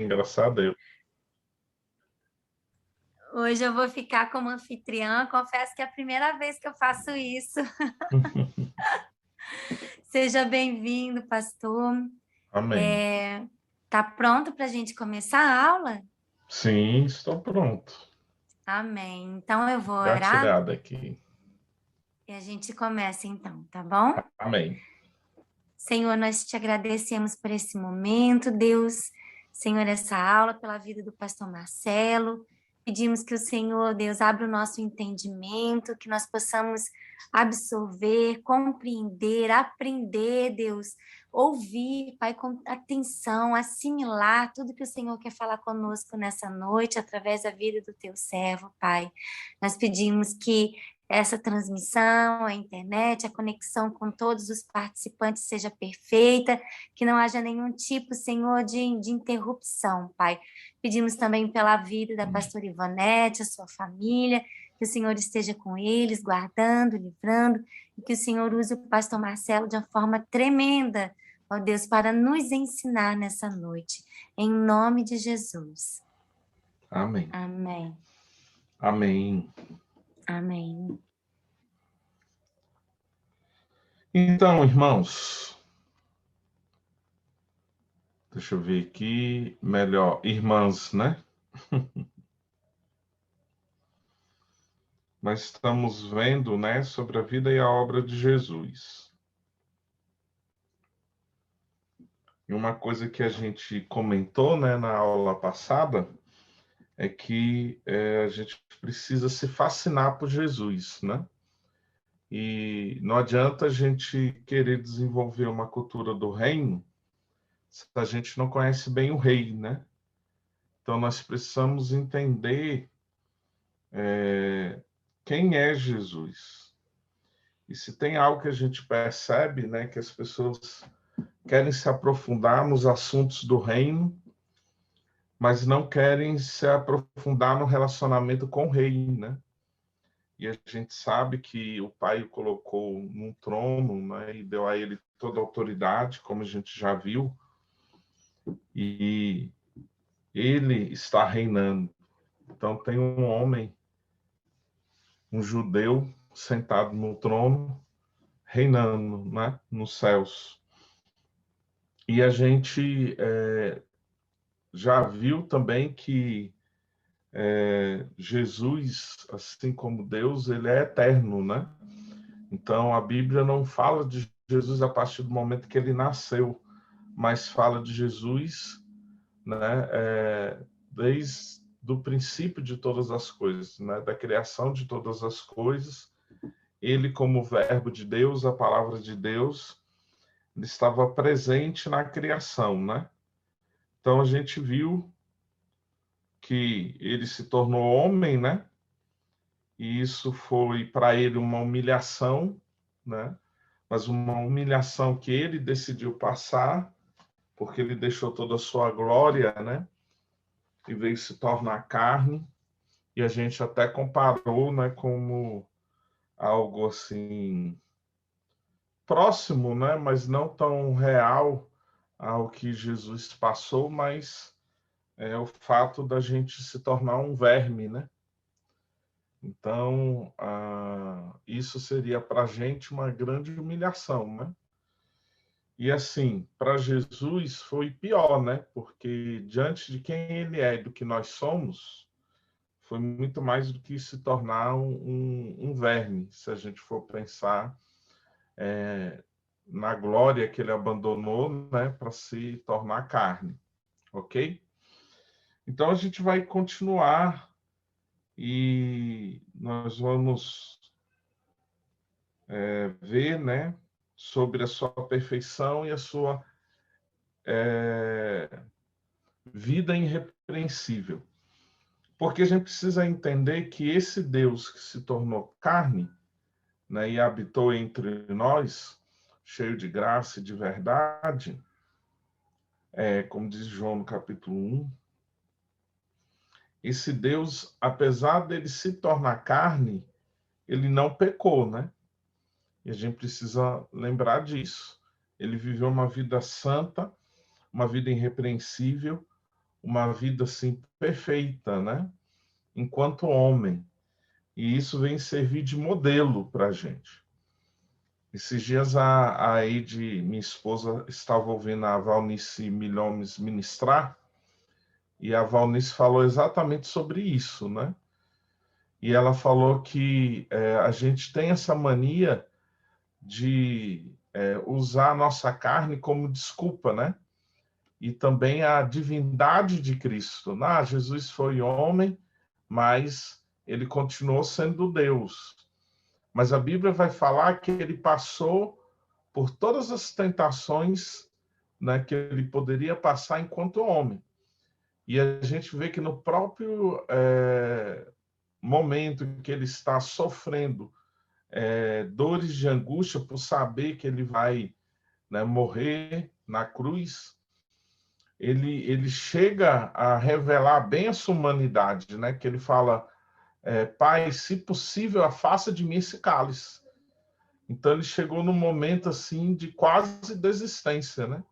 engraçado eu. Hoje eu vou ficar como anfitriã. Confesso que é a primeira vez que eu faço isso. Seja bem-vindo, pastor. Amém. Tá pronto para a gente começar a aula? Sim, estou pronto. Amém. Então eu vou orar Gatilhado aqui. e a gente começa então, tá bom? Amém. Senhor, nós te agradecemos por esse momento, Deus. Senhor, essa aula, pela vida do pastor Marcelo. Pedimos que o Senhor, Deus, abra o nosso entendimento, que nós possamos absorver, compreender, aprender, Deus, ouvir, Pai, com atenção, assimilar tudo que o Senhor quer falar conosco nessa noite, através da vida do teu servo, Pai. Nós pedimos que essa transmissão, a internet, a conexão com todos os participantes seja perfeita, que não haja nenhum tipo, Senhor, de interrupção, Pai. Pedimos também pela vida da pastora Ivonete, a sua família, que o Senhor esteja com eles, guardando, livrando, e que o Senhor use o pastor Marcelo de uma forma tremenda, ó Deus, para nos ensinar nessa noite. Em nome de Jesus. Amém. Amém. Amém. Amém. Então, irmãos, deixa eu ver aqui. Melhor, irmãs, né? Nós estamos vendo, né, sobre a vida e a obra de Jesus. E uma coisa que a gente comentou, né, na aula passada é que a gente precisa se fascinar por Jesus, né? E não adianta a gente querer desenvolver uma cultura do reino se a gente não conhece bem o rei, né? Então nós precisamos entender quem é Jesus. E se tem algo que a gente percebe, né, que as pessoas querem se aprofundar nos assuntos do reino, mas não querem se aprofundar no relacionamento com o rei, né? E a gente sabe que o Pai o colocou num trono, né, e deu a ele toda a autoridade, como a gente já viu, e ele está reinando. Então tem um homem, um judeu, sentado no trono, reinando, né, nos céus. E a gente já viu também que Jesus, assim como Deus, ele é eterno, né? Então a Bíblia não fala de Jesus a partir do momento que ele nasceu, mas fala de Jesus, né, desde o princípio de todas as coisas, né, da criação de todas as coisas. Ele, como verbo de Deus, a palavra de Deus, ele estava presente na criação, né? Então a gente viu que ele se tornou homem, né? E isso foi para ele uma humilhação, né? Mas uma humilhação que ele decidiu passar, porque ele deixou toda a sua glória, né? E veio se tornar carne. E a gente até comparou, né, como algo assim próximo, né, mas não tão real ao que Jesus passou, mas é o fato da gente se tornar um verme, né? Então, isso seria para a gente uma grande humilhação, né? E assim, para Jesus foi pior, né? Porque diante de quem ele é e do que nós somos, foi muito mais do que se tornar um verme, se a gente for pensar na glória que ele abandonou, né, para se tornar carne, ok? Então a gente vai continuar e nós vamos ver, né, sobre a sua perfeição e a sua vida irrepreensível. Porque a gente precisa entender que esse Deus que se tornou carne, né, e habitou entre nós, cheio de graça e de verdade, como diz João no capítulo 1, esse Deus, apesar dele se tornar carne, ele não pecou, né? E a gente precisa lembrar disso. Ele viveu uma vida santa, uma vida irrepreensível, uma vida assim perfeita, né? Enquanto homem. E isso vem servir de modelo para a gente. Esses dias a Eide, minha esposa, estava ouvindo a Valnice Milhomes ministrar, e a Valnice falou exatamente sobre isso, né? E ela falou que a gente tem essa mania de usar a nossa carne como desculpa, né? E também a divindade de Cristo. Ah, Jesus foi homem, mas ele continuou sendo Deus. Mas a Bíblia vai falar que ele passou por todas as tentações, né, que ele poderia passar enquanto homem. E a gente vê que no próprio momento em que ele está sofrendo dores de angústia por saber que ele vai, né, morrer na cruz, ele chega a revelar bem essa humanidade, né? Que ele fala, Pai, se possível, afasta de mim esse cálice. Então ele chegou num momento assim de quase desistência, né?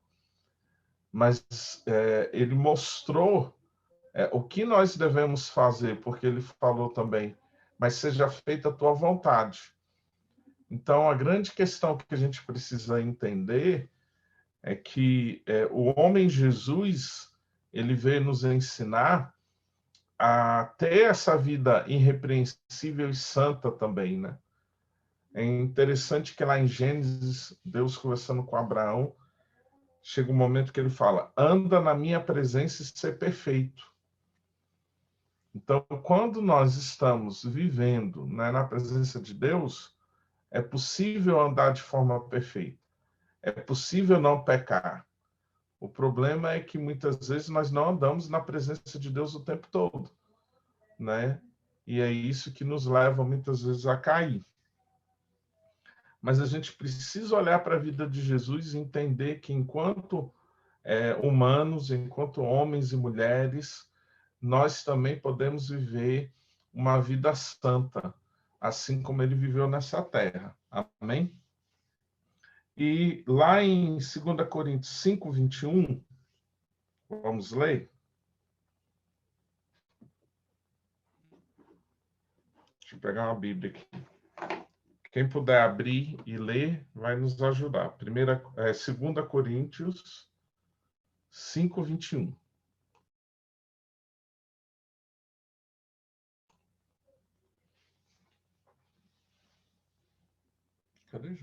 Mas ele mostrou o que nós devemos fazer, porque ele falou também, mas seja feita a tua vontade. Então, a grande questão que a gente precisa entender é que o homem Jesus, ele veio nos ensinar a ter essa vida irrepreensível e santa também, né? É interessante que lá em Gênesis, Deus conversando com Abraão, chega um momento que ele fala, anda na minha presença e ser perfeito. Então, quando nós estamos vivendo, né, na presença de Deus, é possível andar de forma perfeita. É possível não pecar. O problema é que muitas vezes nós não andamos na presença de Deus o tempo todo, né? E é isso que nos leva muitas vezes a cair. Mas a gente precisa olhar para a vida de Jesus e entender que enquanto humanos, enquanto homens e mulheres, nós também podemos viver uma vida santa, assim como ele viveu nessa terra. Amém? E lá em 2 Coríntios 5, 21, vamos ler? Deixa eu pegar uma Bíblia aqui. Quem puder abrir e ler, vai nos ajudar. 2 Coríntios 5, 21. Cadê?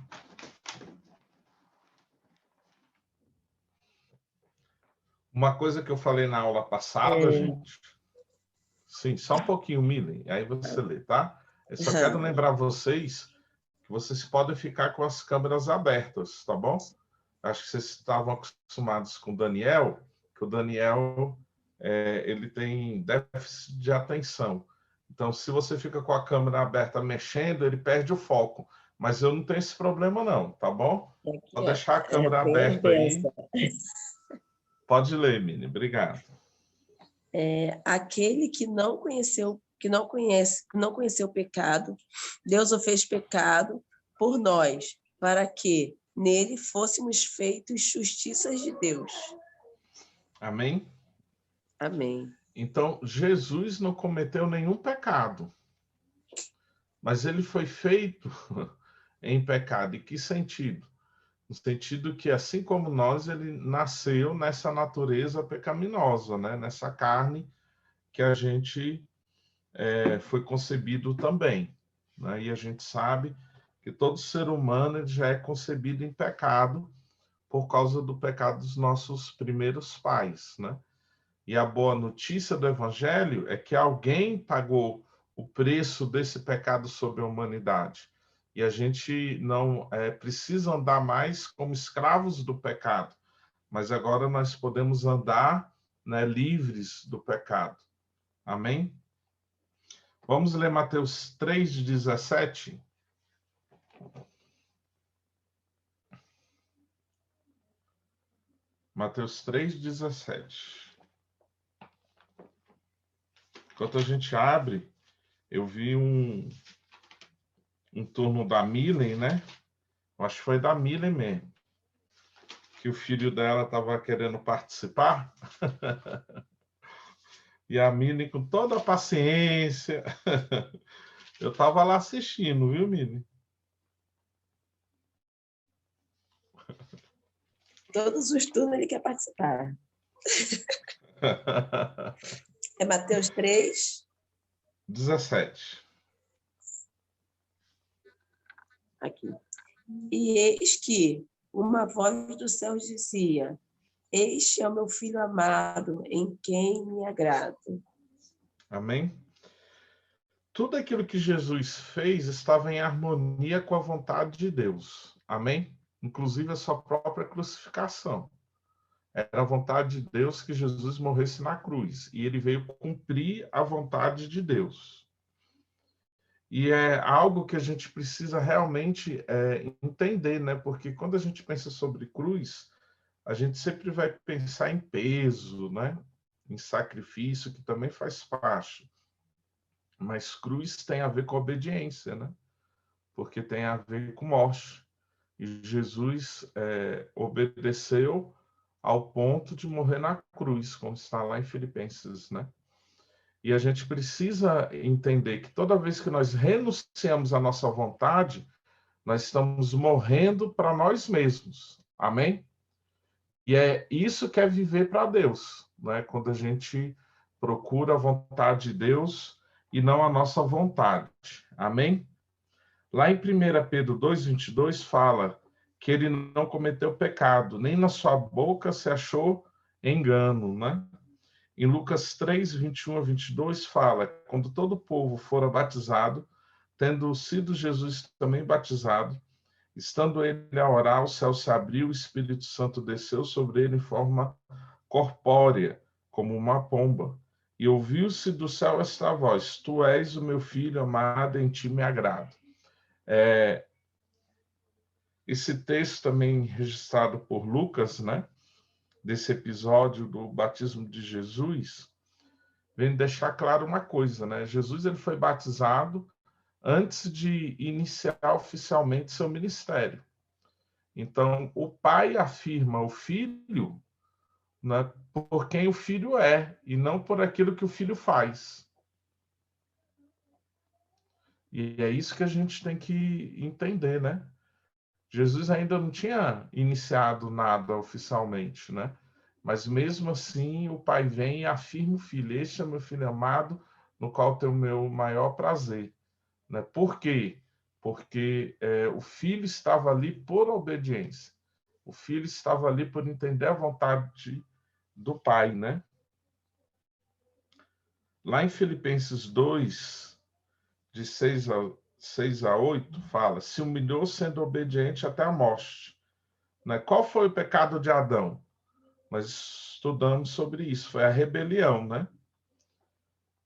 Uma coisa que eu falei na aula passada, gente. Sim, só um pouquinho, Milen. Aí você lê, tá? Eu só quero lembrar vocês que vocês podem ficar com as câmeras abertas, tá bom? Acho que vocês estavam acostumados com o Daniel, que o Daniel ele tem déficit de atenção. Então, se você fica com a câmera aberta mexendo, ele perde o foco. Mas eu não tenho esse problema, não, tá bom? Pode deixar a câmera aberta aí. Pode ler, Mini. Obrigado. Aquele que não conheceu o pecado, Deus o fez pecado por nós, para que nele fôssemos feitos justiças de Deus. Amém? Amém. Então, Jesus não cometeu nenhum pecado, mas ele foi feito em pecado. Em que sentido? No sentido que, assim como nós, ele nasceu nessa natureza pecaminosa, né? Nessa carne que a gente foi concebido também. Né? E a gente sabe que todo ser humano ele já é concebido em pecado por causa do pecado dos nossos primeiros pais, né? E a boa notícia do Evangelho é que alguém pagou o preço desse pecado sobre a humanidade. E a gente não precisa andar mais como escravos do pecado, mas agora nós podemos andar, né, livres do pecado. Amém? Vamos ler Mateus 3:17. Mateus 3:17. Enquanto a gente abre, eu vi um turno da Milen, né? Acho que foi da Milen mesmo. Que o filho dela estava querendo participar. E a Mini com toda a paciência. Eu estava lá assistindo, viu, Mini? Todos os turnos ele quer participar. É Mateus 3. 17. Aqui. E eis que uma voz do céu dizia: Este é o meu filho amado, em quem me agrado. Amém? Tudo aquilo que Jesus fez estava em harmonia com a vontade de Deus. Amém? Inclusive a sua própria crucificação. Era a vontade de Deus que Jesus morresse na cruz. E ele veio cumprir a vontade de Deus. E é algo que a gente precisa realmente entender, né? Porque quando a gente pensa sobre cruz, a gente sempre vai pensar em peso, né? Em sacrifício, que também faz parte. Mas cruz tem a ver com obediência, né? Porque tem a ver com morte. E Jesus obedeceu ao ponto de morrer na cruz, como está lá em Filipenses, né? E a gente precisa entender que toda vez que nós renunciamos à nossa vontade, nós estamos morrendo para nós mesmos. Amém? E é isso que é viver para Deus, né? Quando a gente procura a vontade de Deus e não a nossa vontade. Amém? Lá em 1 Pedro 2,22 fala que ele não cometeu pecado, nem na sua boca se achou engano, né? Em Lucas 3, 21 a 22 fala, quando todo o povo fora batizado, tendo sido Jesus também batizado, estando ele a orar, o céu se abriu, o Espírito Santo desceu sobre ele em forma corpórea, como uma pomba. E ouviu-se do céu esta voz: Tu és o meu filho amado, em ti me agrado. Esse texto também registrado por Lucas, né, desse episódio do batismo de Jesus, vem deixar claro uma coisa, né? Jesus ele foi batizado antes de iniciar oficialmente seu ministério. Então, o pai afirma o filho, né, por quem o filho é, e não por aquilo que o filho faz. E é isso que a gente tem que entender, né? Jesus ainda não tinha iniciado nada oficialmente, né? Mas mesmo assim, o pai vem e afirma o filho: Este é meu filho amado, no qual tenho o meu maior prazer. Né? Por quê? Porque o filho estava ali por obediência. O filho estava ali por entender a vontade do pai, né? Lá em Filipenses 2, de 6 a 8, fala: se humilhou sendo obediente até a morte. Né? Qual foi o pecado de Adão? Nós estudamos sobre isso, foi a rebelião, né?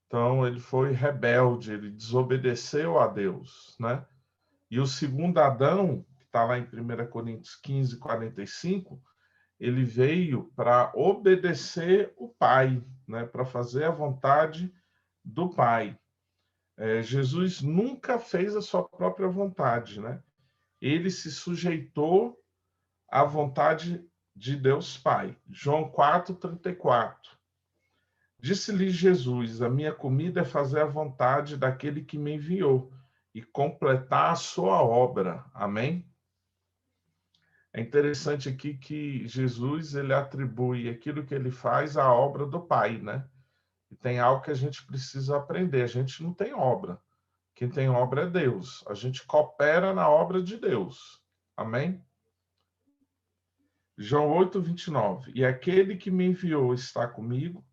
Então, ele foi rebelde, ele desobedeceu a Deus, né? E o segundo Adão, que está lá em 1 Coríntios 15, 45, ele veio para obedecer o Pai, né? Para fazer a vontade do Pai. Jesus nunca fez a sua própria vontade, né? Ele se sujeitou à vontade de Deus Pai. João 4:34. Disse-lhe Jesus: a minha comida é fazer a vontade daquele que me enviou e completar a sua obra. Amém? É interessante aqui que Jesus ele atribui aquilo que ele faz à obra do Pai, né? E tem algo que a gente precisa aprender. A gente não tem obra. Quem tem obra é Deus. A gente coopera na obra de Deus. Amém? João 8:29. E aquele que me enviou está comigo,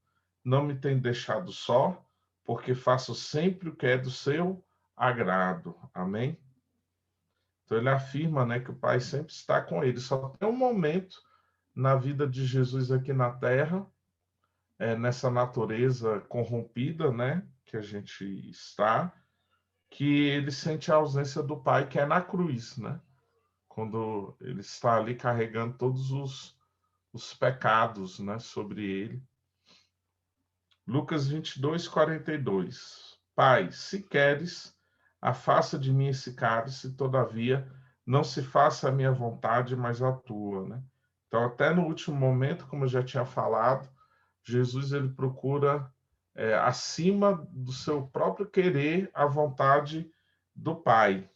não me tem deixado só, porque faço sempre o que é do seu agrado. Amém? Então ele afirma, né, que o Pai sempre está com ele. Só tem um momento na vida de Jesus aqui na Terra, nessa natureza corrompida, né, que a gente está, que ele sente a ausência do Pai, que é na cruz, né? Quando ele está ali carregando todos os pecados, né, sobre ele. Lucas 22:42. Pai, se queres, afasta de mim esse cálice, todavia, não se faça a minha vontade, mas a tua, né? Então, até no último momento, como eu já tinha falado, Jesus ele procura acima do seu próprio querer a vontade do Pai.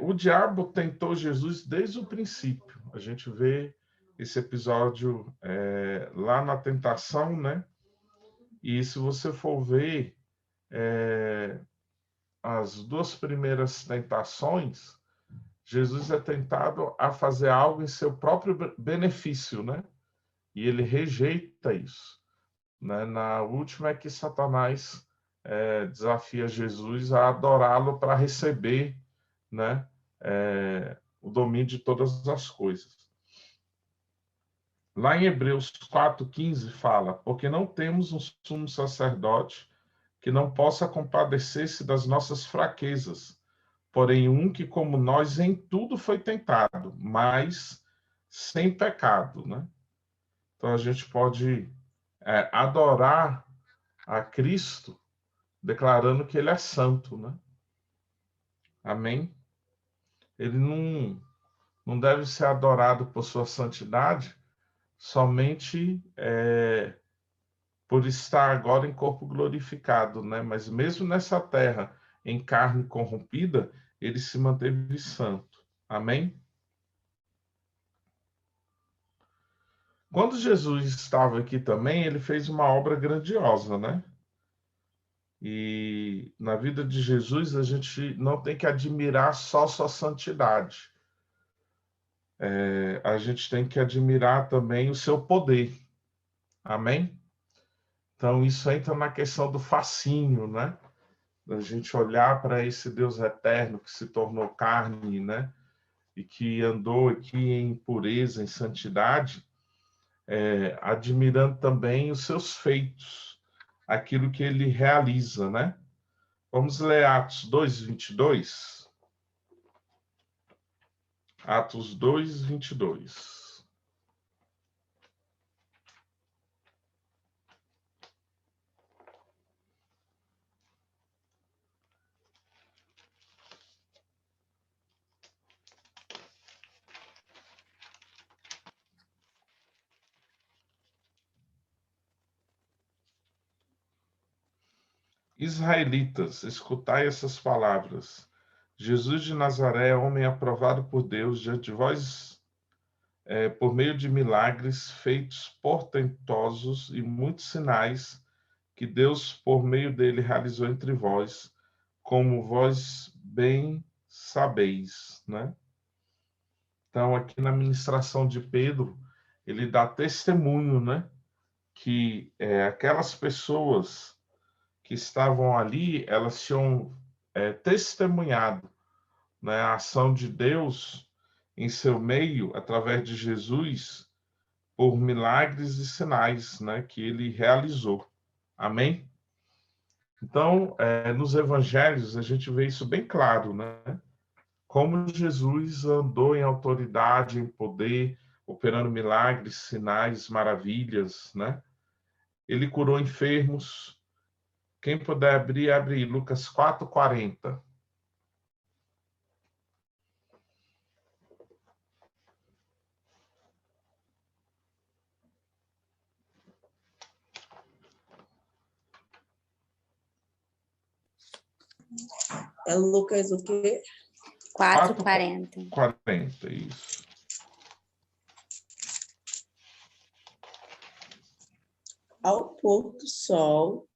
O diabo tentou Jesus desde o princípio. A gente vê esse episódio lá na tentação, né? E se você for ver as duas primeiras tentações, Jesus é tentado a fazer algo em seu próprio benefício, né? E ele rejeita isso. Né? Na última é que Satanás desafia Jesus a adorá-lo para receber, né, o domínio de todas as coisas. Lá em Hebreus 4,15 fala: porque não temos um sumo sacerdote que não possa compadecer-se das nossas fraquezas, porém um que, como nós, em tudo foi tentado, mas sem pecado, né? Então a gente pode adorar a Cristo declarando que ele é santo, né? Amém? Ele não deve ser adorado por sua santidade somente por estar agora em corpo glorificado, né? Mas mesmo nessa terra, em carne corrompida, ele se manteve santo. Amém? Quando Jesus estava aqui também, ele fez uma obra grandiosa, né? E na vida de Jesus, a gente não tem que admirar só sua santidade. A gente tem que admirar também o seu poder. Amém? Então, isso entra na questão do fascínio, né? Da gente olhar para esse Deus eterno que se tornou carne, né? E que andou aqui em pureza, em santidade, admirando também os seus feitos, aquilo que ele realiza, né? Vamos ler Atos 2:22. Atos 2:22. Israelitas, escutai essas palavras. Jesus de Nazaré, homem aprovado por Deus diante de vós, por meio de milagres feitos portentosos e muitos sinais que Deus, por meio dele, realizou entre vós, como vós bem sabeis, né? Então, aqui na ministração de Pedro, ele dá testemunho, né? Que aquelas pessoas que estavam ali, elas tinham testemunhado, né, a ação de Deus em seu meio, através de Jesus, por milagres e sinais, né, que ele realizou. Amém? Então, nos evangelhos, a gente vê isso bem claro, né? Como Jesus andou em autoridade, em poder, operando milagres, sinais, maravilhas, né? Ele curou enfermos. Quem puder abrir, abre Lucas 4:40. É Lucas o quê? 4:40. 40, isso. Ao pôr do sol,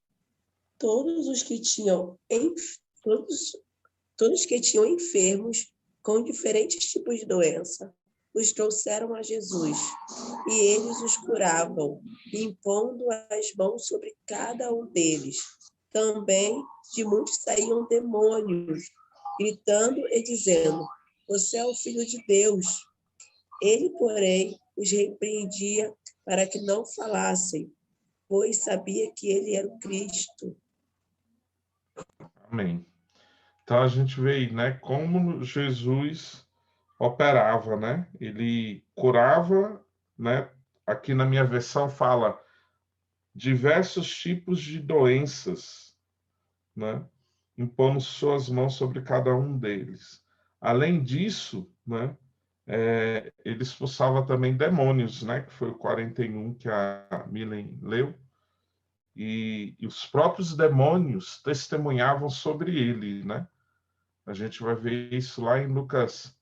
todos os que tinham enfermos com diferentes tipos de doença os trouxeram a Jesus, e eles os curavam, impondo as mãos sobre cada um deles. Também de muitos saíam demônios, gritando e dizendo: você é o Filho de Deus. Ele, porém, os repreendia para que não falassem, pois sabia que ele era o Cristo. Amém. Então a gente vê aí, né, como Jesus operava, né? Ele curava, né? Aqui na minha versão fala diversos tipos de doenças, né? Impondo suas mãos sobre cada um deles. Além disso, né? Ele expulsava também demônios, né? Que foi o 41 que a Milen leu. e os próprios demônios testemunhavam sobre ele, né? A gente vai ver isso lá em Lucas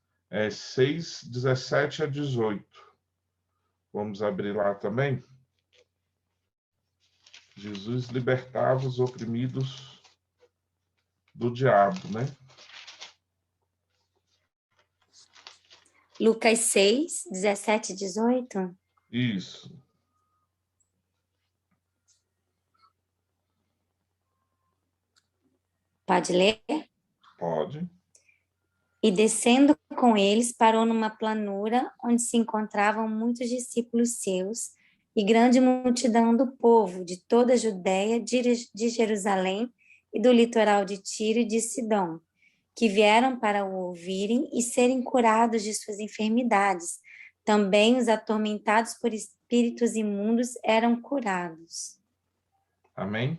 6, 17 a 18. Vamos abrir lá também. Jesus libertava os oprimidos do diabo, né? Lucas 6, 17 e 18. Isso. Pode ler? Pode. E descendo com eles, parou numa planura onde se encontravam muitos discípulos seus e grande multidão do povo de toda a Judéia, de Jerusalém e do litoral de Tiro e de Sidom, que vieram para o ouvirem e serem curados de suas enfermidades. Também os atormentados por espíritos imundos eram curados. Amém?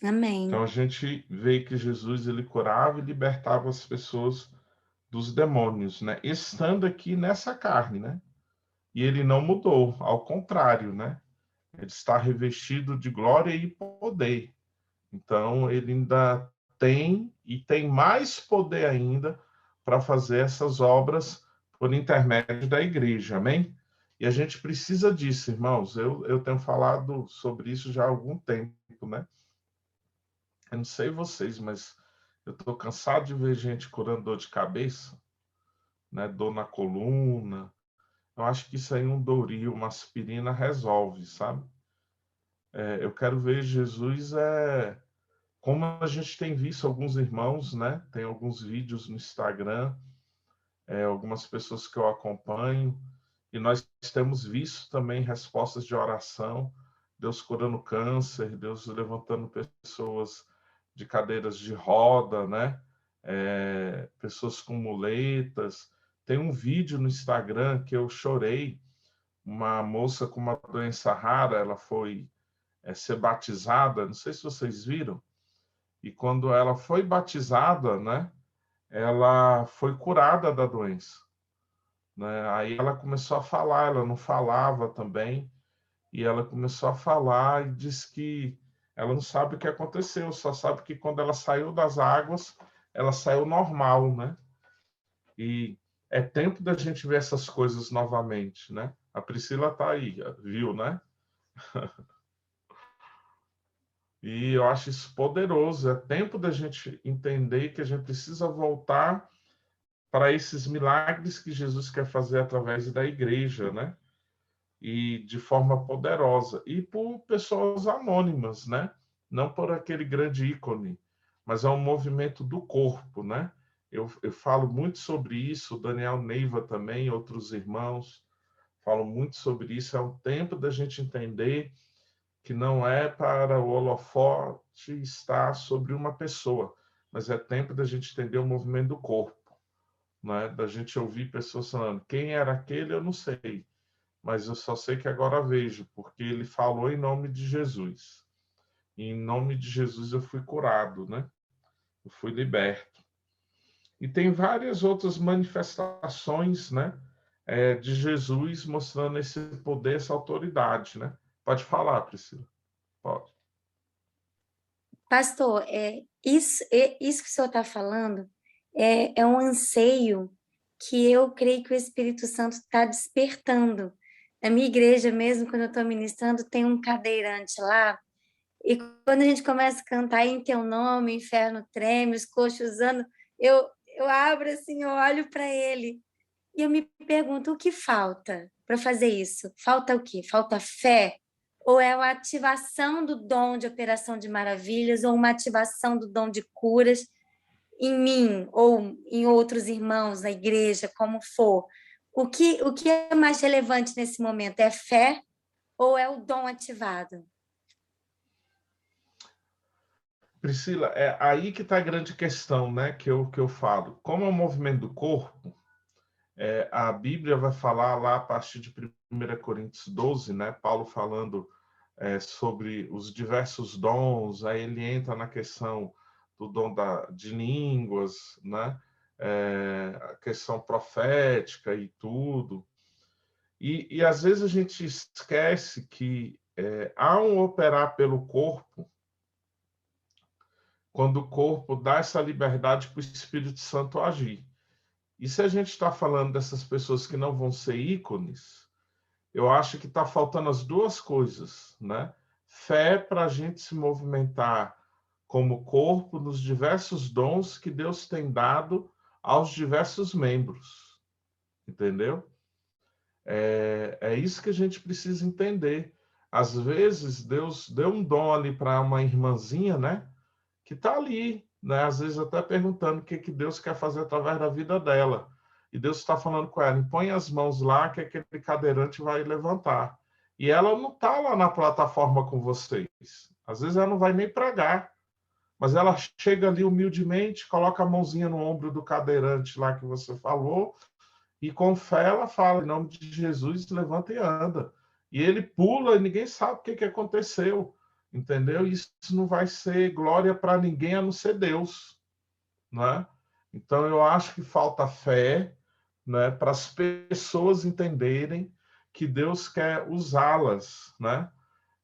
Amém. Então a gente vê que Jesus ele curava e libertava as pessoas dos demônios, né? Estando aqui nessa carne, né? E ele não mudou, ao contrário, né? Ele está revestido de glória e poder. Então ele ainda tem e tem mais poder ainda para fazer essas obras por intermédio da igreja, amém? E a gente precisa disso, irmãos. Eu tenho falado sobre isso já há algum tempo, né? Eu não sei vocês, mas eu estou cansado de ver gente curando dor de cabeça, né? Dor na coluna. Eu acho que isso aí um Doril, uma aspirina resolve, sabe? Eu quero ver Jesus como a gente tem visto alguns irmãos, né? Tem alguns vídeos no Instagram, algumas pessoas que eu acompanho, e nós temos visto também respostas de oração, Deus curando câncer, Deus levantando pessoas de cadeiras de roda, né? Pessoas com muletas. Tem um vídeo no Instagram que eu chorei, uma moça com uma doença rara, ela foi ser batizada, não sei se vocês viram, e quando ela foi batizada, né? Ela foi curada da doença, né? Aí ela começou a falar, ela não falava também, e ela começou a falar e disse que ela não sabe o que aconteceu, só sabe que quando ela saiu das águas, ela saiu normal, né? E é tempo da gente ver essas coisas novamente, né? A Priscila tá aí, viu, né? E eu acho isso poderoso. É tempo da gente entender que a gente precisa voltar para esses milagres que Jesus quer fazer através da igreja, né? E de forma poderosa. E por pessoas anônimas, né? Não por aquele grande ícone, mas é um movimento do corpo, né? Eu falo muito sobre isso, o Daniel Neiva também, outros irmãos falam muito sobre isso. É um tempo da gente entender que não é para o holofote estar sobre uma pessoa, mas é tempo da gente entender o movimento do corpo, né? Da gente ouvir pessoas falando, quem era aquele eu não sei, mas eu só sei que agora vejo, porque ele falou em nome de Jesus. E em nome de Jesus eu fui curado, né? Eu fui liberto. E tem várias outras manifestações, né? De Jesus mostrando esse poder, essa autoridade, né? Pode falar, Priscila. Pode. Pastor, isso que o senhor está falando é um anseio que eu creio que o Espírito Santo está despertando. Na minha igreja mesmo, quando eu estou ministrando, tem um cadeirante lá, e quando a gente começa a cantar em teu nome, o inferno treme, os coxos usando, eu abro assim, eu olho para ele, e eu me pergunto, o que falta para fazer isso? Falta o quê? Falta fé? Ou é uma ativação do dom de operação de maravilhas, ou uma ativação do dom de curas em mim, ou em outros irmãos na igreja, como for? O que é mais relevante nesse momento? É fé ou é o dom ativado? Priscila, é aí que está a grande questão, né, que eu falo. Como é um movimento do corpo, a Bíblia vai falar lá a partir de 1 Coríntios 12, né, Paulo falando sobre os diversos dons, aí ele entra na questão do dom de línguas, né, a questão profética e tudo. E às vezes a gente esquece que há um operar pelo corpo quando o corpo dá essa liberdade para o Espírito Santo agir. E se a gente está falando dessas pessoas que não vão ser ícones, eu acho que está faltando as duas coisas, né? Fé para a gente se movimentar como corpo nos diversos dons que Deus tem dado aos diversos membros, entendeu? É isso que a gente precisa entender. Às vezes, Deus deu um dom ali para uma irmãzinha, né? Que está ali, né? Às vezes até perguntando o que Deus quer fazer através da vida dela. E Deus está falando com ela, põe as mãos lá que aquele cadeirante vai levantar. E ela não está lá na plataforma com vocês. Às vezes ela não vai nem pregar, mas ela chega ali humildemente, coloca a mãozinha no ombro do cadeirante lá que você falou, e com fé ela fala, em nome de Jesus, levanta e anda. E ele pula e ninguém sabe o que aconteceu, entendeu? Isso não vai ser glória para ninguém a não ser Deus, né? Então eu acho que falta fé, né, para as pessoas entenderem que Deus quer usá-las, né?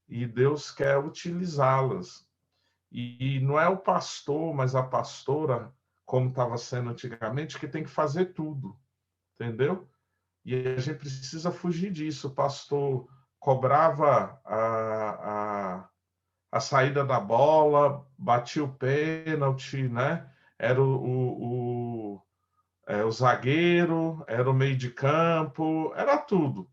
E Deus quer utilizá-las. E não é o pastor, mas a pastora, como estava sendo antigamente, que tem que fazer tudo, entendeu? E a gente precisa fugir disso. O pastor cobrava a saída da bola, batia o pênalti, né? Era o zagueiro, era o meio de campo, era tudo,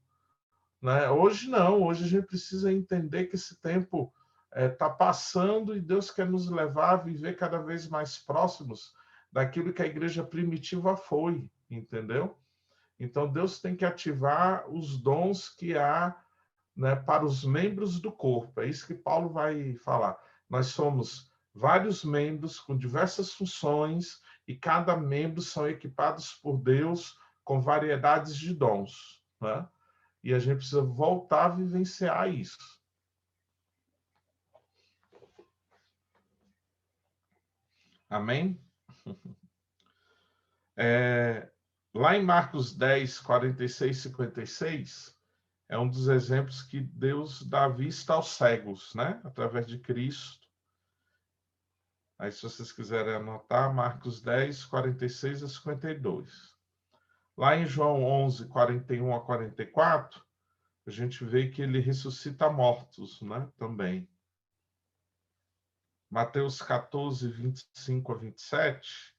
né? Hoje não, hoje a gente precisa entender que esse tempo está passando e Deus quer nos levar a viver cada vez mais próximos daquilo que a igreja primitiva foi, entendeu? Então, Deus tem que ativar os dons que há, né, para os membros do corpo. É isso que Paulo vai falar. Nós somos vários membros com diversas funções e cada membro são equipados por Deus com variedades de dons, né? E a gente precisa voltar a vivenciar isso. Amém? Lá em Marcos 10, 46 e 56, é um dos exemplos que Deus dá vista aos cegos, né? Através de Cristo. Aí, se vocês quiserem anotar, Marcos 10, 46 a 52. Lá em João 11, 41 a 44, a gente vê que ele ressuscita mortos, né? Também. Mateus 14, 25 a 27,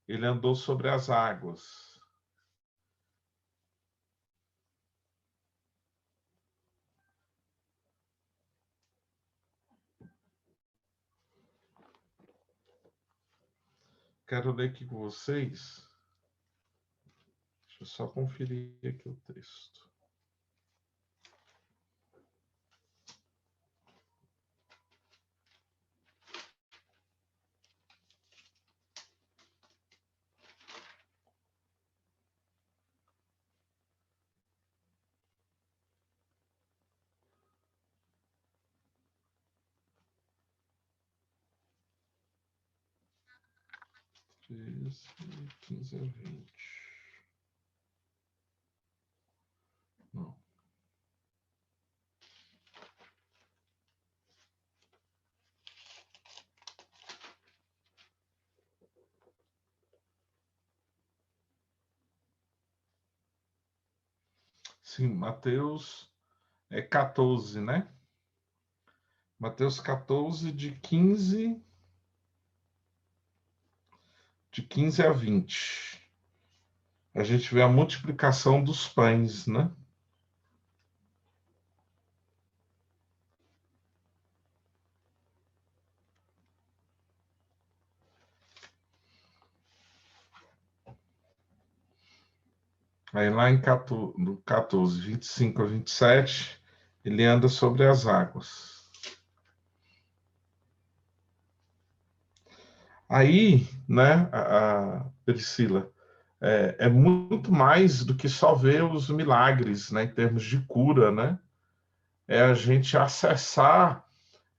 ele andou sobre as águas. Quero ler aqui com vocês. Deixa eu só conferir aqui o texto. Esse, 15 a 20. Não. Sim, Mateus 14, né? Mateus 14, de 15 a 20. A gente vê a multiplicação dos pães, né? Aí lá em 14, 25 a 27, ele anda sobre as águas. Aí, né, a Priscila, é muito mais do que só ver os milagres, né, em termos de cura, né? É a gente acessar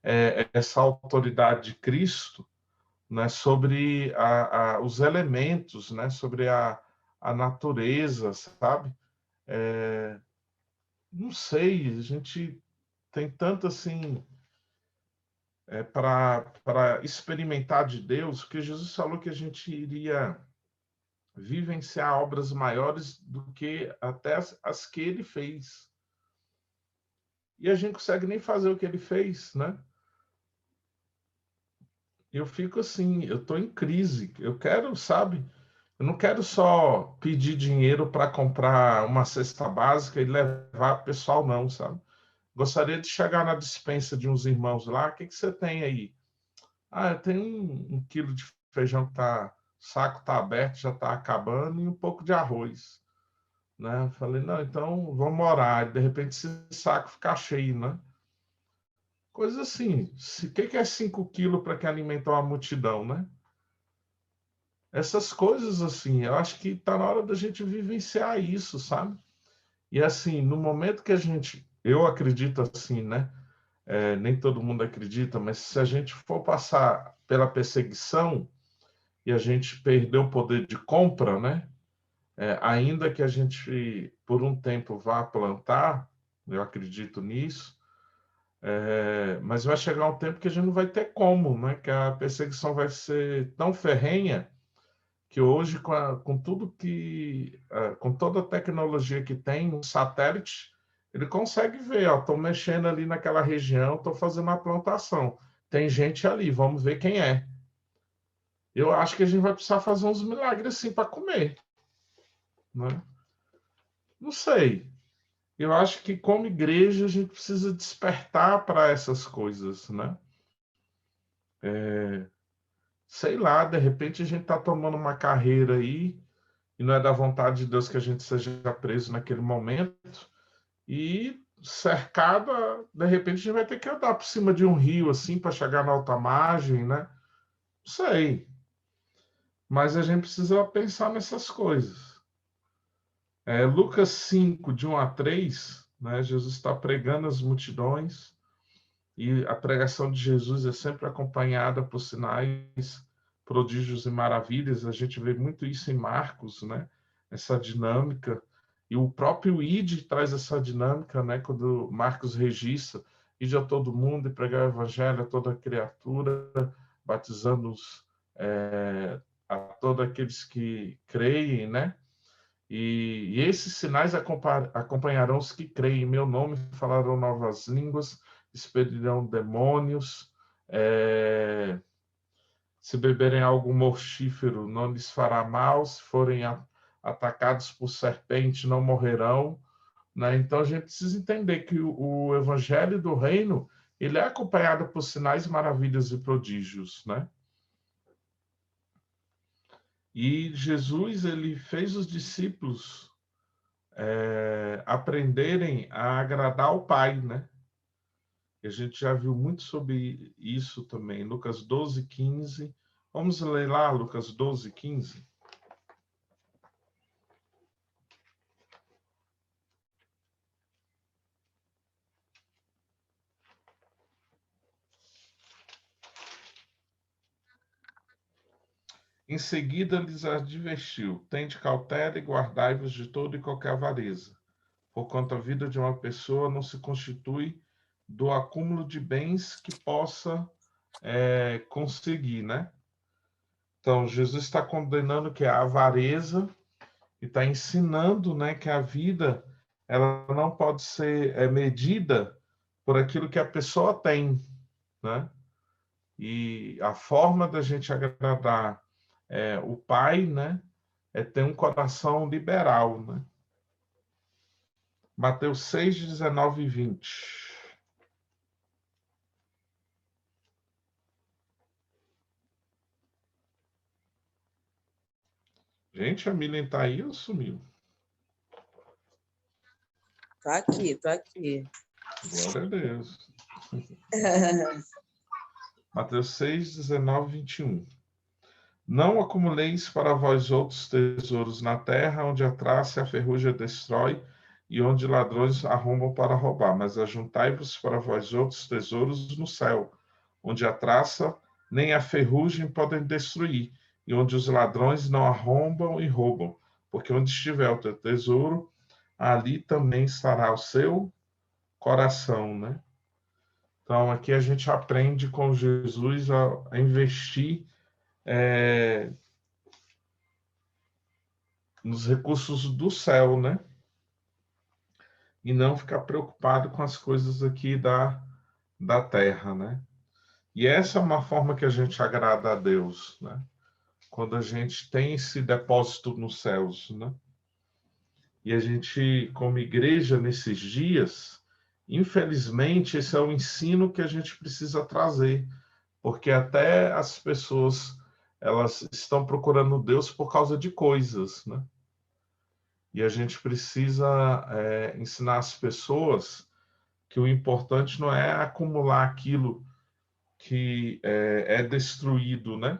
essa autoridade de Cristo, né, sobre os elementos, né, sobre a natureza, sabe? Não sei, a gente tem tanto assim para experimentar de Deus, que Jesus falou que a gente iria vivenciar obras maiores do que até as que ele fez. E a gente não consegue nem fazer o que ele fez, né? Eu fico assim, eu estou em crise. Eu quero, sabe? Eu não quero só pedir dinheiro para comprar uma cesta básica e levar o pessoal, não, sabe? Gostaria de chegar na despensa de uns irmãos lá. O que você tem aí? Ah, eu tenho um quilo de feijão que o saco está aberto, já está acabando, e um pouco de arroz. Né? Falei, não, então vamos orar. De repente esse saco ficar cheio, né? Coisa assim. O que é 5 quilos para que alimentar uma multidão, né? Essas coisas assim, eu acho que está na hora da gente vivenciar isso, sabe? E assim, no momento que eu acredito assim, né? Nem todo mundo acredita, mas se a gente for passar pela perseguição e a gente perder o poder de compra, né? Ainda que a gente, por um tempo, vá plantar, eu acredito nisso, mas vai chegar um tempo que a gente não vai ter como, né? Que a perseguição vai ser tão ferrenha que hoje, com tudo com toda a tecnologia que tem, um satélite, ele consegue ver, ó, estou mexendo ali naquela região, estou fazendo uma plantação. Tem gente ali, vamos ver quem é. Eu acho que a gente vai precisar fazer uns milagres assim para comer, né? Não sei. Eu acho que como igreja a gente precisa despertar para essas coisas, né? Sei lá, de repente a gente está tomando uma carreira aí e não é da vontade de Deus que a gente seja preso naquele momento e cercada, de repente a gente vai ter que andar por cima de um rio assim para chegar na alta margem, né? Não sei. Mas a gente precisa pensar nessas coisas. Lucas 5, de 1 a 3, né, Jesus está pregando às multidões e a pregação de Jesus é sempre acompanhada por sinais, prodígios e maravilhas. A gente vê muito isso em Marcos, né? Essa dinâmica. E o próprio ID traz essa dinâmica, né? Quando Marcos registra, ide a todo mundo e pregar o evangelho a toda criatura, batizando-os a todos aqueles que creem, né? E esses sinais acompanharão os que creem em meu nome, falarão novas línguas, expelirão demônios, se beberem algo mortífero, não lhes fará mal, se forem atacados por serpente, não morrerão. Né? Então, a gente precisa entender que o evangelho do reino ele é acompanhado por sinais, maravilhas e prodígios, né? E Jesus ele fez os discípulos aprenderem a agradar o Pai, né? E a gente já viu muito sobre isso também. Lucas 12, 15. Vamos ler lá, Lucas 12, 15. Em seguida lhes advertiu: tende cautela e guardai-vos de toda e qualquer avareza, porquanto a vida de uma pessoa não se constitui do acúmulo de bens que possa conseguir, né? Então, Jesus está condenando que a avareza e está ensinando, né, que a vida ela não pode ser medida por aquilo que a pessoa tem, né? E a forma da gente agradar o Pai, né, é ter um coração liberal, né? Mateus 6, 19 e 20. Gente, a Milen tá aí ou sumiu? Tô aqui, tô aqui. Glória a Deus. Mateus 6, 19 e 21. Não acumuleis para vós outros tesouros na terra, onde a traça e a ferrugem destrói, e onde ladrões arrombam para roubar, mas ajuntai-vos para vós outros tesouros no céu, onde a traça nem a ferrugem podem destruir, e onde os ladrões não arrombam e roubam, porque onde estiver o teu tesouro, ali também estará o seu coração, né? Então, aqui a gente aprende com Jesus a investir nos recursos do céu, né? E não ficar preocupado com as coisas aqui da terra, né? E essa é uma forma que a gente agrada a Deus, né? Quando a gente tem esse depósito nos céus, né? E a gente, como igreja, nesses dias, infelizmente, esse é o ensino que a gente precisa trazer, porque até as pessoas, elas estão procurando Deus por causa de coisas, né? E a gente precisa ensinar as pessoas que o importante não é acumular aquilo que é destruído, né?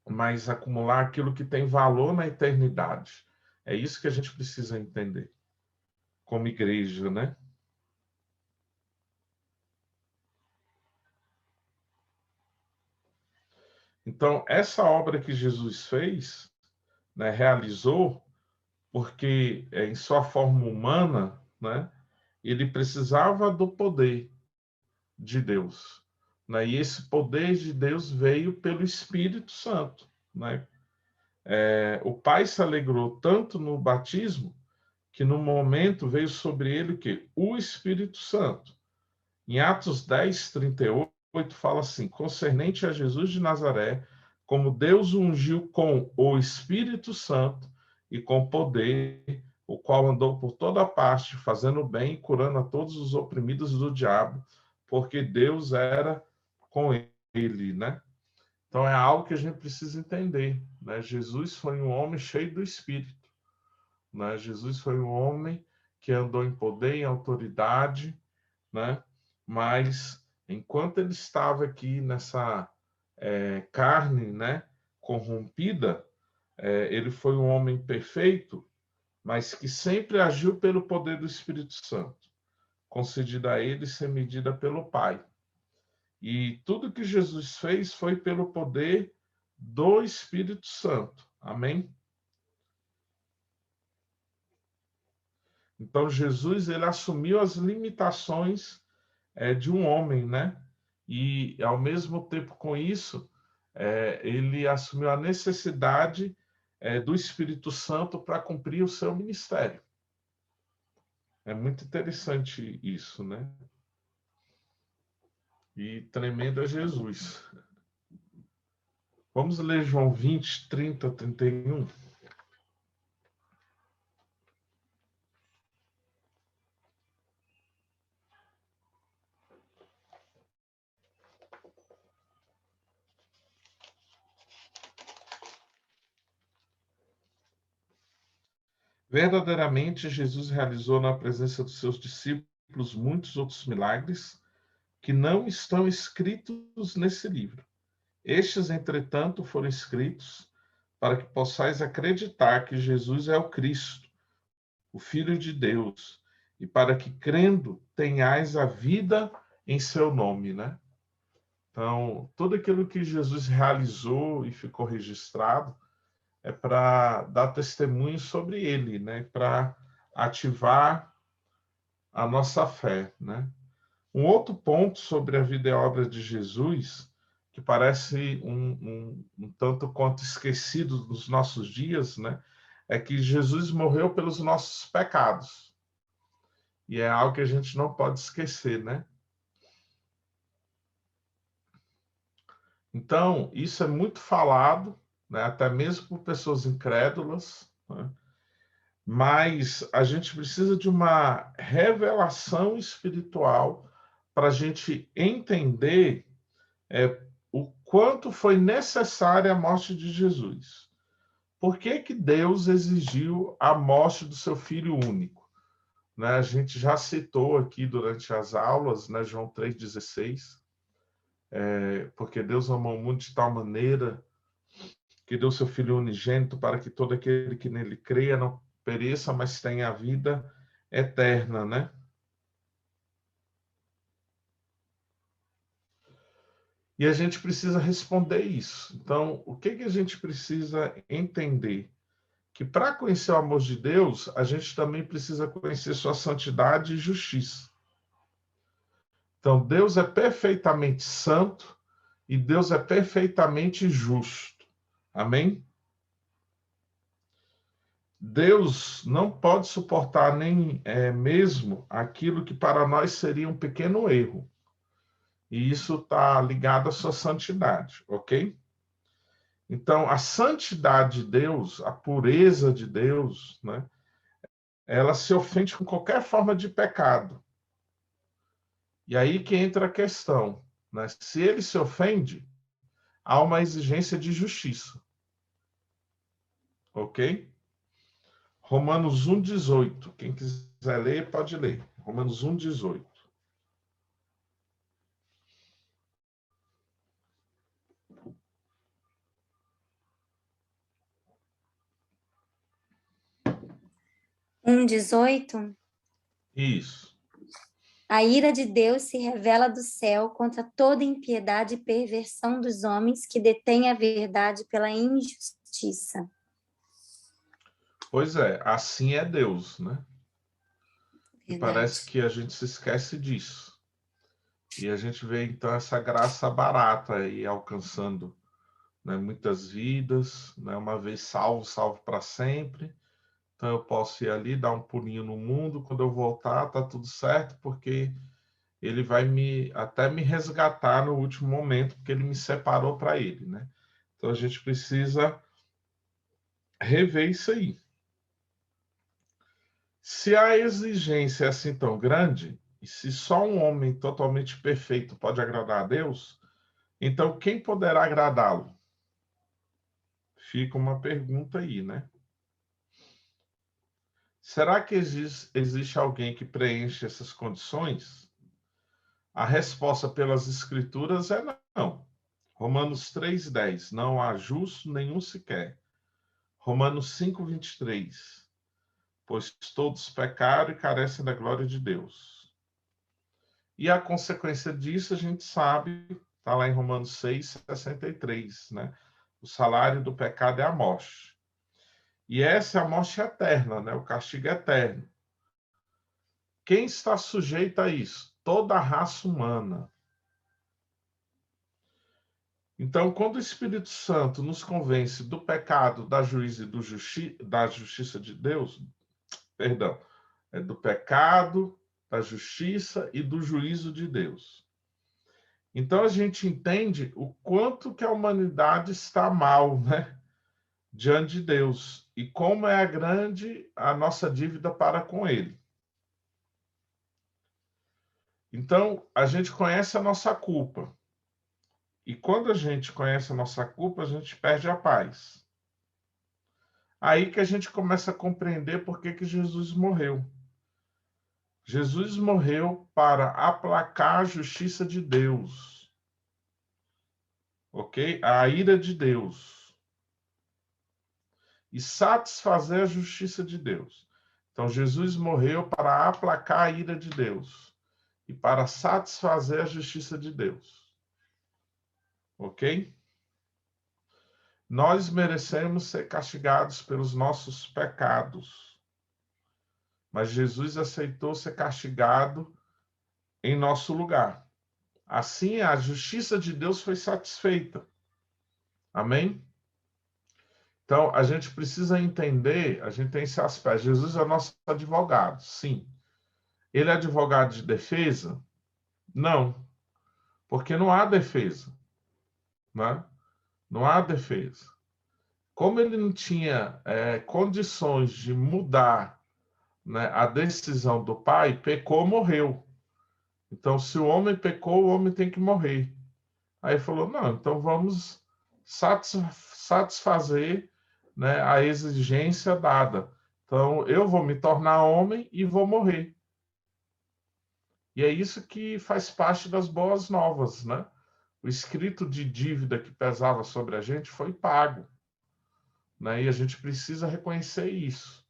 Mas acumular aquilo que tem valor na eternidade. É isso que a gente precisa entender como igreja, né? Então, essa obra que Jesus fez, né, realizou, porque em sua forma humana, né, ele precisava do poder de Deus, né? E esse poder de Deus veio pelo Espírito Santo, né? O Pai se alegrou tanto no batismo que no momento veio sobre ele o quê? O Espírito Santo. Em Atos 10:38 fala assim: concernente a Jesus de Nazaré, como Deus o ungiu com o Espírito Santo e com poder, o qual andou por toda parte, fazendo bem e curando a todos os oprimidos do diabo, porque Deus era com ele, né? Então é algo que a gente precisa entender, né? Jesus foi um homem cheio do Espírito, né? Jesus foi um homem que andou em poder, em autoridade, né? Mas enquanto ele estava aqui nessa carne, né, corrompida, ele foi um homem perfeito, mas que sempre agiu pelo poder do Espírito Santo, concedida a ele sem medida pelo Pai. E tudo que Jesus fez foi pelo poder do Espírito Santo. Amém? Então Jesus ele assumiu as limitações de um homem, né? E ao mesmo tempo com isso, ele assumiu a necessidade do Espírito Santo para cumprir o seu ministério. É muito interessante isso, né? E tremendo é Jesus. Vamos ler João 20, 30, 31. Verdadeiramente, Jesus realizou na presença dos seus discípulos muitos outros milagres que não estão escritos nesse livro. Estes, entretanto, foram escritos para que possais acreditar que Jesus é o Cristo, o Filho de Deus, e para que, crendo, tenhais a vida em seu nome, né? Então, tudo aquilo que Jesus realizou e ficou registrado é para dar testemunho sobre ele, né? Para ativar a nossa fé, né? Um outro ponto sobre a vida e obra de Jesus, que parece um tanto quanto esquecido nos nossos dias, né? É que Jesus morreu pelos nossos pecados. E é algo que a gente não pode esquecer, né? Então, isso é muito falado, né? Até mesmo por pessoas incrédulas, né? Mas a gente precisa de uma revelação espiritual para a gente entender o quanto foi necessária a morte de Jesus. Por que que Deus exigiu a morte do seu Filho único? Né? A gente já citou aqui durante as aulas, né, João 3,16, porque Deus amou o mundo de tal maneira que deu seu Filho unigênito para que todo aquele que nele creia não pereça, mas tenha a vida eterna, né? E a gente precisa responder isso. Então, o que que a gente precisa entender? Que para conhecer o amor de Deus, a gente também precisa conhecer sua santidade e justiça. Então, Deus é perfeitamente santo e Deus é perfeitamente justo. Amém? Deus não pode suportar nem mesmo aquilo que para nós seria um pequeno erro. E isso está ligado à sua santidade, ok? Então, a santidade de Deus, a pureza de Deus, né, ela se ofende com qualquer forma de pecado. E aí que entra a questão, né? Se ele se ofende, há uma exigência de justiça. Ok? Romanos 1,18. Quem quiser ler, pode ler. Romanos 1,18. Um 18. Isso. A ira de Deus se revela do céu contra toda impiedade e perversão dos homens que detêm a verdade pela injustiça. Pois é, assim é Deus, né? E Verdade. parece que a gente se esquece disso. E a gente vê, então, essa graça barata aí alcançando, né, muitas vidas, né? Uma vez salvo, salvo para sempre. Então eu posso ir ali, dar um pulinho no mundo, quando eu voltar, tá tudo certo, porque ele vai até me resgatar no último momento, porque ele me separou para ele, né? Então a gente precisa rever isso aí. Se a exigência é assim tão grande, e se só um homem totalmente perfeito pode agradar a Deus, então quem poderá agradá-lo? Fica uma pergunta aí, né? Será que existe alguém que preenche essas condições? A resposta pelas Escrituras é não. Romanos 3,10. Não há justo nenhum sequer. Romanos 5,23. Pois todos pecaram e carecem da glória de Deus. E a consequência disso a gente sabe, está lá em Romanos 6,63, né? O salário do pecado é a morte. E essa é a morte eterna, né? O castigo eterno. Quem está sujeito a isso? Toda a raça humana. Então, quando o Espírito Santo nos convence do pecado, da juízo e da justiça de Deus, perdão, do pecado, da justiça e do juízo de Deus. Então, a gente entende o quanto que a humanidade está mal, né, diante de Deus, e como é grande a nossa dívida para com Ele. Então, a gente conhece a nossa culpa. E quando a gente conhece a nossa culpa, a gente perde a paz. Aí que a gente começa a compreender por que Jesus morreu. Jesus morreu para aplacar a justiça de Deus. Ok? A ira de Deus. E satisfazer a justiça de Deus. Então, Jesus morreu para aplacar a ira de Deus. E para satisfazer a justiça de Deus. Ok? Nós merecemos ser castigados pelos nossos pecados. Mas Jesus aceitou ser castigado em nosso lugar. Assim, a justiça de Deus foi satisfeita. Amém? Então, a gente precisa entender, a gente tem esse aspecto. Jesus é nosso advogado, sim. Ele é advogado de defesa? Não, porque não há defesa. Né? Não há defesa. Como ele não tinha condições de mudar, né, a decisão do pai, pecou, morreu. Então, se o homem pecou, o homem tem que morrer. Aí ele falou, não, então vamos satisfazer, né, a exigência dada. Então, eu vou me tornar homem e vou morrer. E é isso que faz parte das boas novas, né? O escrito de dívida que pesava sobre a gente foi pago, né? E a gente precisa reconhecer isso.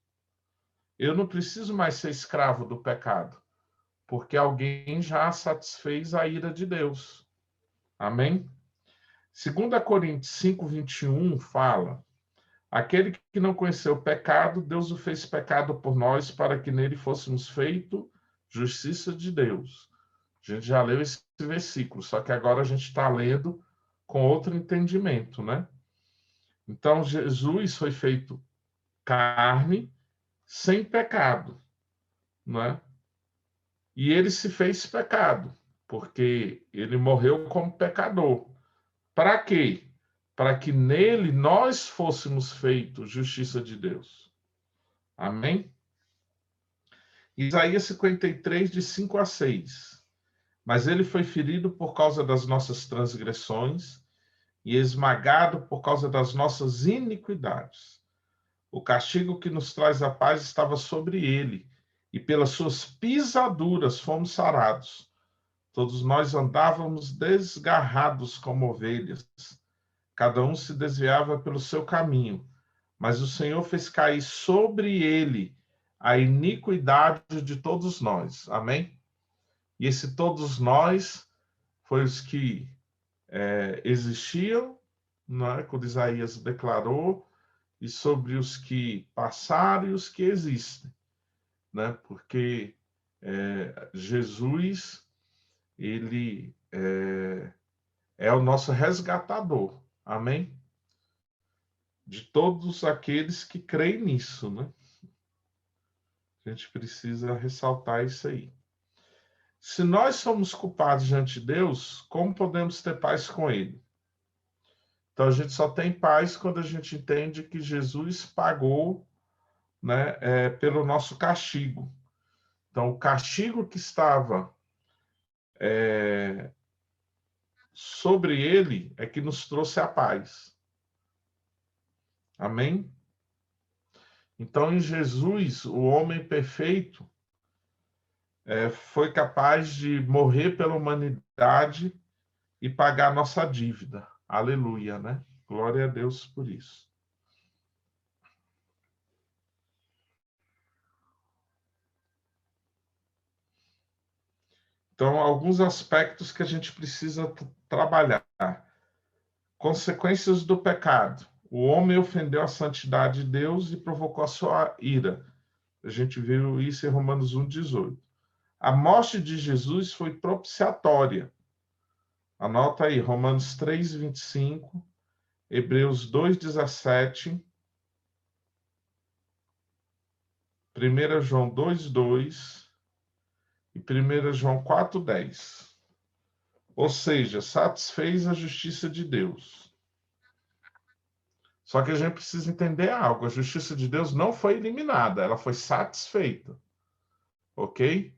Eu não preciso mais ser escravo do pecado, porque alguém já satisfez a ira de Deus. Amém? 2 Coríntios 5:21 fala: aquele que não conheceu o pecado, Deus o fez pecado por nós, para que nele fôssemos feito justiça de Deus. A gente já leu esse versículo, só que agora a gente está lendo com outro entendimento, né? Então, Jesus foi feito carne sem pecado, não é? E ele se fez pecado, porque ele morreu como pecador. Para quê? Para que nele nós fôssemos feitos justiça de Deus. Amém? Isaías 53, de 5 a 6. Mas ele foi ferido por causa das nossas transgressões e esmagado por causa das nossas iniquidades. O castigo que nos traz a paz estava sobre ele, e pelas suas pisaduras fomos sarados. Todos nós andávamos desgarrados como ovelhas, cada um se desviava pelo seu caminho, mas o Senhor fez cair sobre ele a iniquidade de todos nós. Amém? E esse todos nós foi os que existiam, não é? Quando Isaías declarou, e sobre os que passaram e os que existem, né? Porque Jesus, ele é o nosso resgatador, amém? De todos aqueles que creem nisso, né? A gente precisa ressaltar isso aí. Se nós somos culpados diante de Deus, como podemos ter paz com Ele? Então, a gente só tem paz quando a gente entende que Jesus pagou, né, pelo nosso castigo. Então, o castigo que estava sobre Ele é que nos trouxe a paz. Amém? Então, em Jesus, o homem perfeito foi capaz de morrer pela humanidade e pagar nossa dívida. Aleluia, né? Glória a Deus por isso. Então, alguns aspectos que a gente precisa trabalhar. Consequências do pecado. O homem ofendeu a santidade de Deus e provocou a sua ira. A gente viu isso em Romanos 1,18. A morte de Jesus foi propiciatória. Anota aí, Romanos 3,25, Hebreus 2,17, 1 João 2,2 e 1 João 4,10. Ou seja, satisfez a justiça de Deus. Só que a gente precisa entender algo. A justiça de Deus não foi eliminada, ela foi satisfeita. Ok?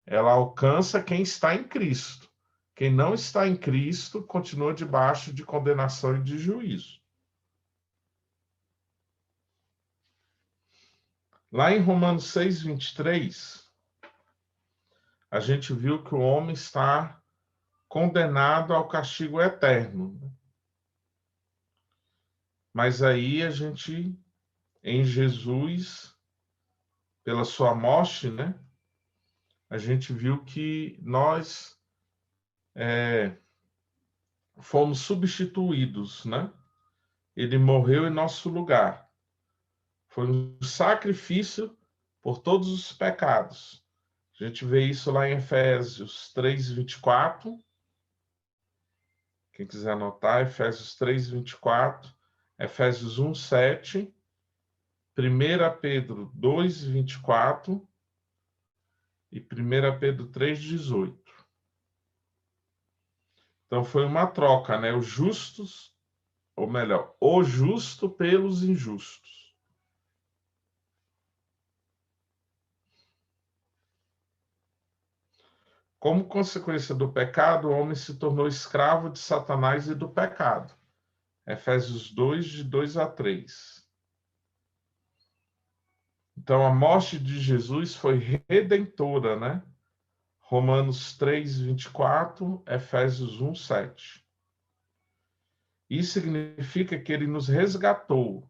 Ela alcança quem está em Cristo. Quem não está em Cristo continua debaixo de condenação e de juízo. Lá em Romanos 6,23, a gente viu que o homem está condenado ao castigo eterno. Mas aí a gente, em Jesus, pela sua morte, né? A gente viu que nós fomos substituídos, né? Ele morreu em nosso lugar. Foi um sacrifício por todos os pecados. A gente vê isso lá em Efésios 3:24. Quem quiser anotar, Efésios 3:24, Efésios 1:7, 1 Pedro 2:24 e 1 Pedro 3:18. Então foi uma troca, né? Os justos, ou melhor, o justo pelos injustos. Como consequência do pecado, o homem se tornou escravo de Satanás e do pecado. Efésios 2, de 2 a 3. Então, a morte de Jesus foi redentora, né? Romanos 3, 24, Efésios 1, 7. Isso significa que ele nos resgatou.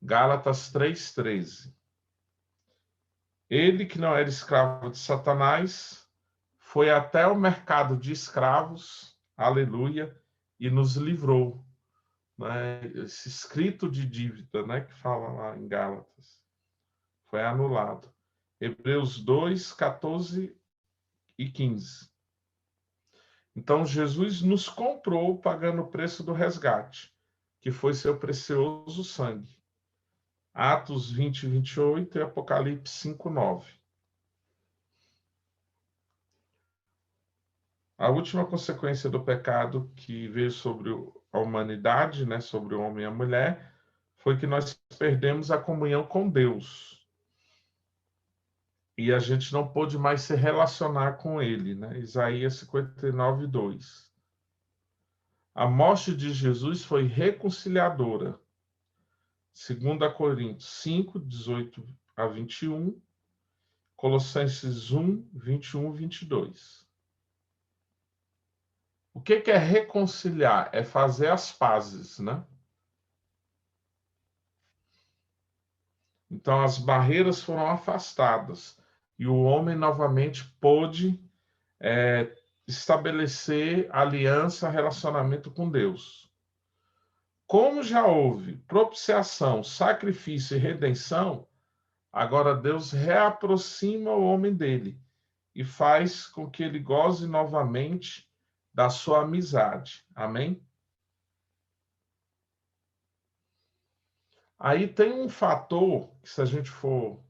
Gálatas 3, 13. Ele, que não era escravo de Satanás, foi até o mercado de escravos, aleluia, e nos livrou. Né? Esse escrito de dívida, né, que fala lá em Gálatas, foi anulado. Hebreus 2, 14 e 15. Então, Jesus nos comprou pagando o preço do resgate, que foi seu precioso sangue. Atos 20, 28 e Apocalipse 5, 9. A última consequência do pecado que veio sobre a humanidade, né, sobre o homem e a mulher, foi que nós perdemos a comunhão com Deus. E a gente não pôde mais se relacionar com ele, né? Isaías 59, 2. A morte de Jesus foi reconciliadora. 2 Coríntios 5, 18 a 21, Colossenses 1, 21, 22. O que é reconciliar? É fazer as pazes, né? Então, as barreiras foram afastadas e o homem novamente pôde estabelecer aliança, relacionamento com Deus. Como já houve propiciação, sacrifício e redenção, agora Deus reaproxima o homem dele e faz com que ele goze novamente da sua amizade. Amém? Aí tem um fator que, se a gente for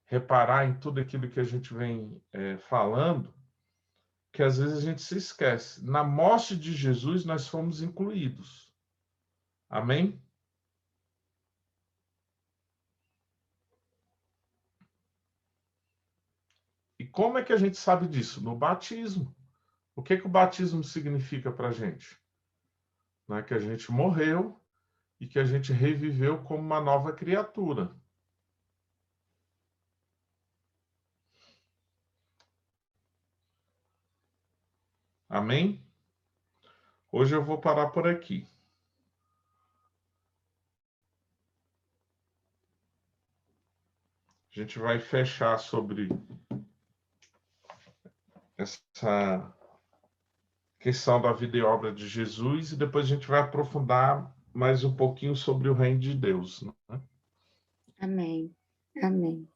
reparar em tudo aquilo que a gente vem falando, que às vezes a gente se esquece. Na morte de Jesus, nós fomos incluídos. Amém? E como é que a gente sabe disso? No batismo. O que o batismo significa para a gente? Não é que a gente morreu e que a gente reviveu como uma nova criatura. Amém? Hoje eu vou parar por aqui. A gente vai fechar sobre essa questão da vida e obra de Jesus e depois a gente vai aprofundar mais um pouquinho sobre o reino de Deus. Né? Amém. Amém.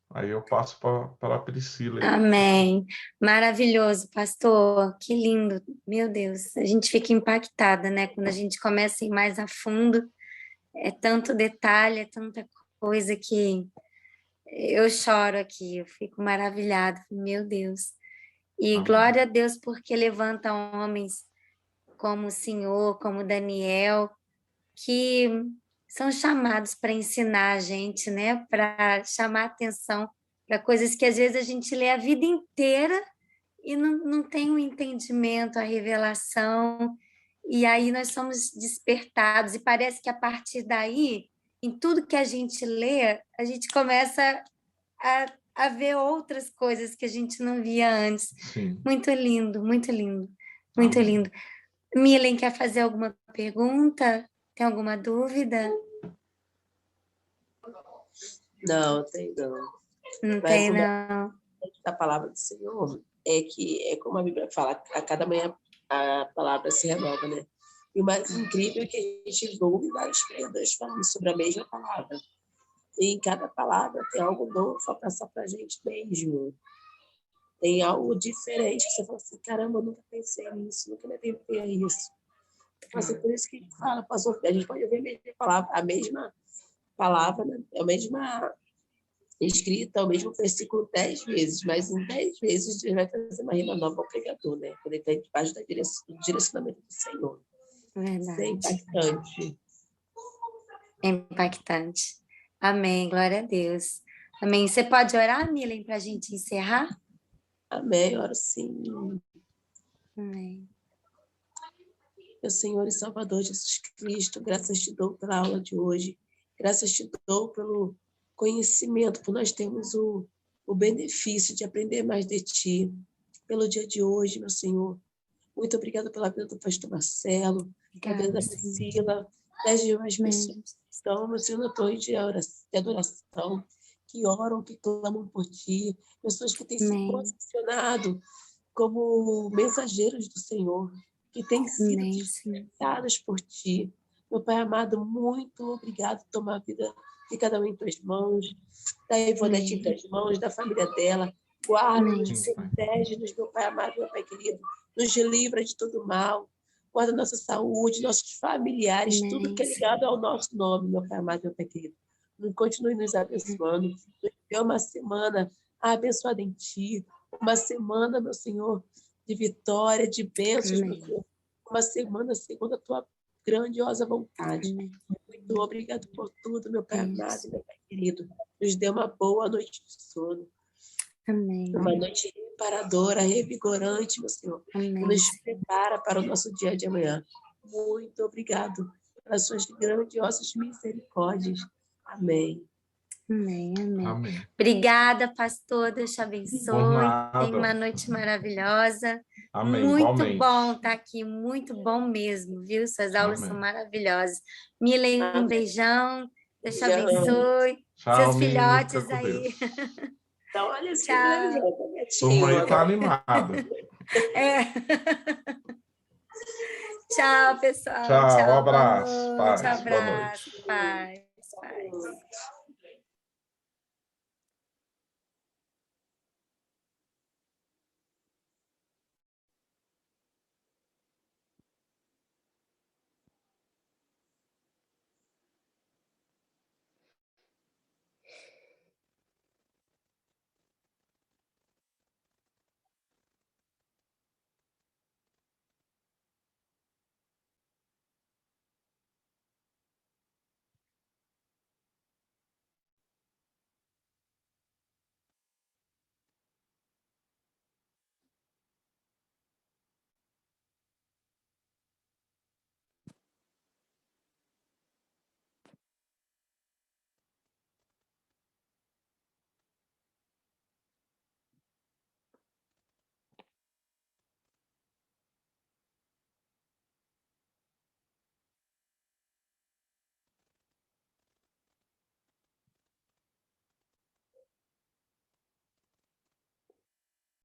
Aí eu passo para a Priscila. Amém. Maravilhoso, pastor. Que lindo. Meu Deus, a gente fica impactada, né? Quando a gente começa a ir mais a fundo. É tanto detalhe, é tanta coisa que eu choro aqui. Eu fico maravilhada. Meu Deus. E Amém. glória a Deus porque levanta homens como o Senhor, como Daniel, que são chamados para ensinar a gente, né? Para chamar atenção para coisas que às vezes a gente lê a vida inteira e não tem o entendimento, a revelação, e aí nós somos despertados, e parece que a partir daí, em tudo que a gente lê, a gente começa a ver outras coisas que a gente não via antes. Sim. Muito lindo, muito lindo, muito Amém. Lindo. Milen, quer fazer alguma pergunta? Tem alguma dúvida? Não, tem não. Não tem, não. A palavra do Senhor é que, é como a Bíblia fala, a cada manhã a palavra se renova, né? E o mais incrível é que a gente ouve vários pregadores falando sobre a mesma palavra. E em cada palavra tem algo novo para passar para a gente mesmo. Tem algo diferente que você fala assim, caramba, eu nunca pensei nisso, nunca me atentei a isso. Então, assim, por isso que a gente fala, a gente pode ouvir a mesma palavra, né? A mesma escrita, o mesmo versículo 10 vezes, mas em 10 vezes Deus vai fazer uma rima nova ao pregador, né? Quando ele está debaixo do direcionamento do Senhor. Verdade. Isso é impactante. É impactante. Amém, glória a Deus. Amém. Você pode orar, Milen, para a gente encerrar? Amém, oro sim. Amém. Meu Senhor e Salvador Jesus Cristo, graças te dou pela aula de hoje, graças te dou pelo conhecimento, por nós termos o benefício de aprender mais de ti, pelo dia de hoje, meu Senhor. Muito obrigada pela vida do pastor Marcelo, pela vida da Priscila, das demais pessoas que estão, meu Senhor, na torre de adoração, que oram, que clamam por ti, pessoas que têm se posicionado como mensageiros do Senhor, que têm sido despertadas por ti. Meu Pai amado, muito obrigado por tomar a vida de cada um em tuas mãos, da Ivonete em tuas mãos, da família dela, Guarda-nos, Sim, Pai. protege-nos, meu Pai amado, meu Pai querido. Nos livra de todo mal. Guarda nossa saúde, nossos familiares, tudo que é ligado ao nosso nome, meu Pai amado, meu Pai querido. Continue nos abençoando. Nos dê uma semana abençoada em Ti. Uma semana, meu Senhor, de vitória, de bênçãos, meu Senhor. Uma semana segundo a Tua grandiosa vontade. Muito obrigado por tudo, meu Pai amado e meu Pai querido. Nos dê uma boa noite de sono. Amém. Uma noite reparadora, revigorante, meu Senhor. Amém. Que nos prepara para o nosso dia de amanhã. Muito obrigado pelas suas grandiosas misericórdias. Amém. Amém, amém. Amém. Obrigada, pastor. Deus te Por abençoe. nada. Tenha uma noite maravilhosa. Amém. Muito Igualmente. bom estar aqui, muito bom mesmo, viu? Suas aulas Amém. são maravilhosas. Milen, um Amém. beijão. Deus te Beijão. abençoe. Tchau, Seus Mimi. Fica filhotes com aí. Deus. Então, olha esse Tchau. beijão, Turma aí gatinho. tá animada. É. Tchau, pessoal. Tchau, Tchau, um abraço. boa noite. Paz, boa noite. Abraço, paz.